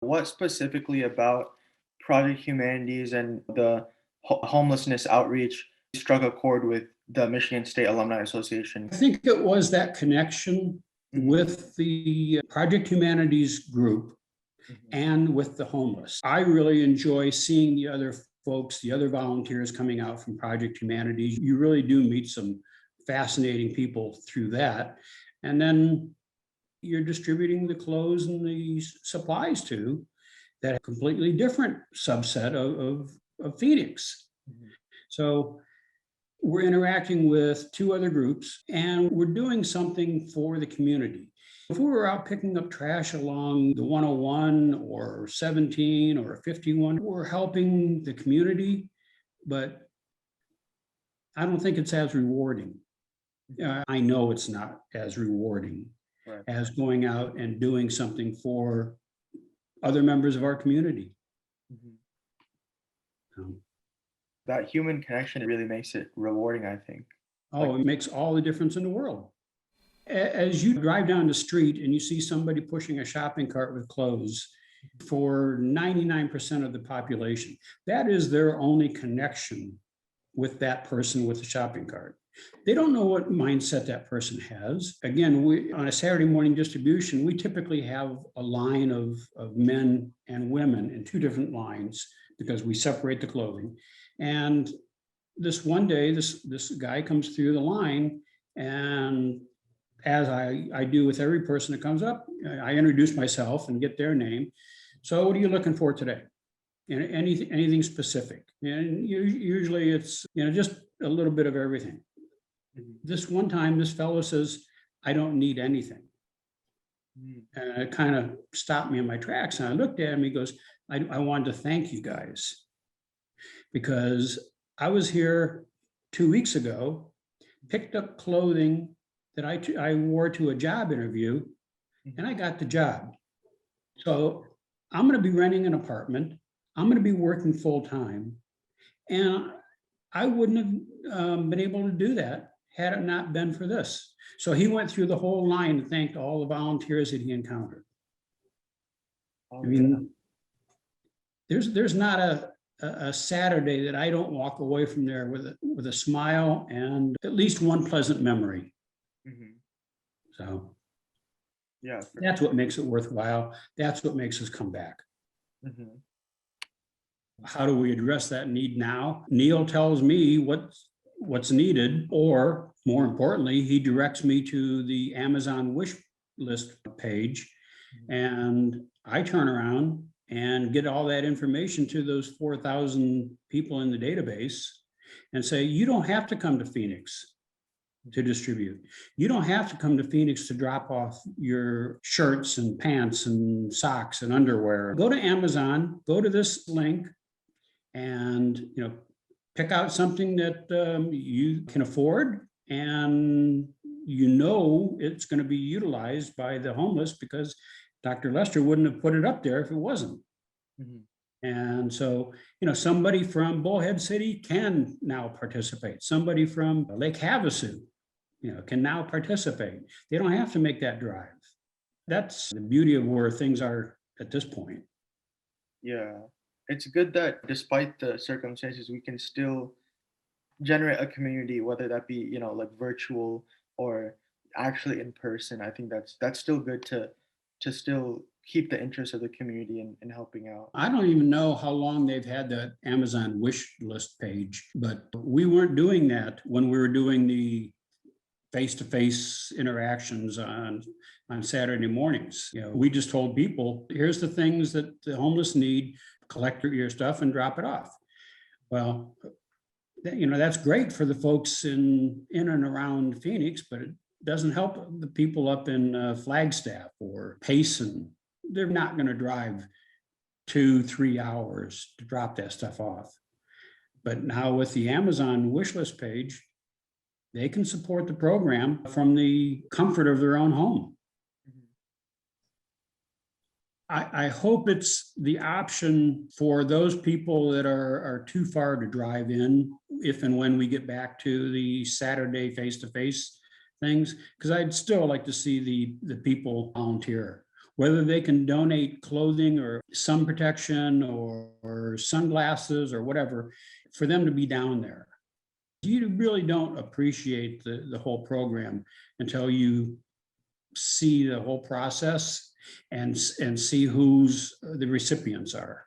What specifically about Project Humanities and the homelessness outreach struck a chord with the Michigan State Alumni Association? I think it was that connection Mhm, with the Project Humanities group mhm, and with the homeless. I really enjoy seeing the other folks, the other volunteers coming out from Project Humanities. You really do meet some fascinating people through that. And then you're distributing the clothes and the supplies to that completely different subset of Phoenix. mhm, So we're interacting with two other groups and we're doing something for the community. If we were out picking up trash along the 101 or 17 or 51, we're helping the community, but I don't think it's as rewarding. I know it's not as rewarding right. as going out and doing something for other members of our community. Mhm. Um, That human connection really makes it rewarding, I think. Like, Oh, it makes all the difference in the world. As you drive down the street and you see somebody pushing a shopping cart with clothes, for 99% of the population, that is their only connection with that person with the shopping cart. They don't know what mindset that person has. Again, we on a Saturday morning distribution, we typically have a line of men and women in two different lines because we separate the clothing. And this one day, this guy comes through the line, and as I do with every person that comes up, I introduce myself and get their name. So what are you looking for today? And anything specific? And usually it's, just a little bit of everything. mhm, This one time, this fellow says, I don't need anything. mhm, And it kind of stopped me in my tracks. And I looked at him, he goes, I wanted to thank you guys because I was here 2 weeks ago, picked up clothing that I wore to a job interview, and I mhm, got the job. So I'm going to be renting an apartment. I'm going to be working full time. And I wouldn't have been able to do that had it not been for this. So he went through the whole line and thanked all the volunteers that he encountered. I Oh, yeah. mean, there's not a Saturday that I don't walk away from there with a smile and at least one pleasant memory. Mhm. So Yeah. that's what makes it worthwhile. That's what makes us come back. Mhm, How do we address that need now? Neil tells me what's needed, or more importantly, he directs me to the Amazon wish list page, mhm. and I turn around and get all that information to those 4,000 people in the database and say, you don't have to come to Phoenix to distribute. You don't have to come to Phoenix to drop off your shirts and pants and socks and underwear. Go to Amazon, go to this link, and pick out something that you can afford, and it's going to be utilized by the homeless because Dr. Lester wouldn't have put it up there if it wasn't. Mhm. And so, somebody from Bullhead City can now participate. Somebody from Lake Havasu, can now participate. They don't have to make that drive. That's the beauty of where things are at this point. Yeah. It's good that despite the circumstances, we can still generate a community, whether that be, like virtual or actually in person. I think that's still good to still keep the interest of the community in helping out. I don't even know how long they've had that Amazon wish list page, but we weren't doing that when we were doing the face-to-face interactions on Saturday mornings. We just told people, here's the things that the homeless need, collect your stuff and drop it off. Well, that's great for the folks in and around Phoenix, but it doesn't help the people up in Flagstaff or Payson. They're not going to drive 2-3 hours to drop that stuff off. But now with the Amazon wish list page, they can support the program from the comfort of their own home. Mhm. I hope it's the option for those people that are too far to drive in, if and when we get back to the Saturday face-to-face things, because I'd still like to see the people volunteer. whether they can donate clothing or sun protection or sunglasses or whatever, for them to be down there. You really don't appreciate the whole program until you see the whole process and see who's the recipients are.